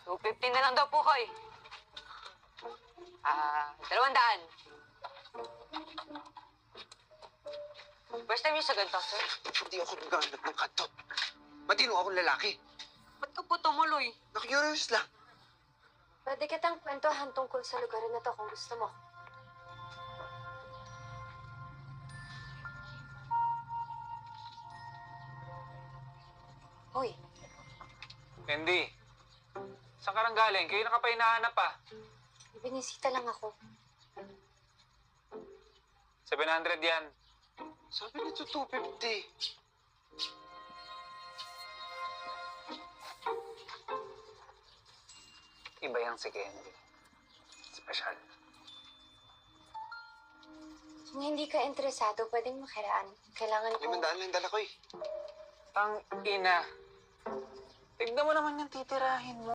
250 na lang daw po, Koy. 200. First time yung sa ganito, sir? Hindi ako naghahanap ng kanto. Matino akong lalaki. Ba't ka po tumuloy? Nakurious lang. Pwede kitang kwentuhan tungkol sa lugar na to kung gusto mo. Hoy, Candy, saan ka nang galing? Kayo na ka pa hinahanap pa. binisita lang ako. 700 yan. Sabi nito 250. Iba yan si Candy. Special. Kung hindi ka interesado, pwedeng makiraan. Kailangan ko... 500 lang dala ko eh. Tang ina. Tignan mo naman yung titirahin mo.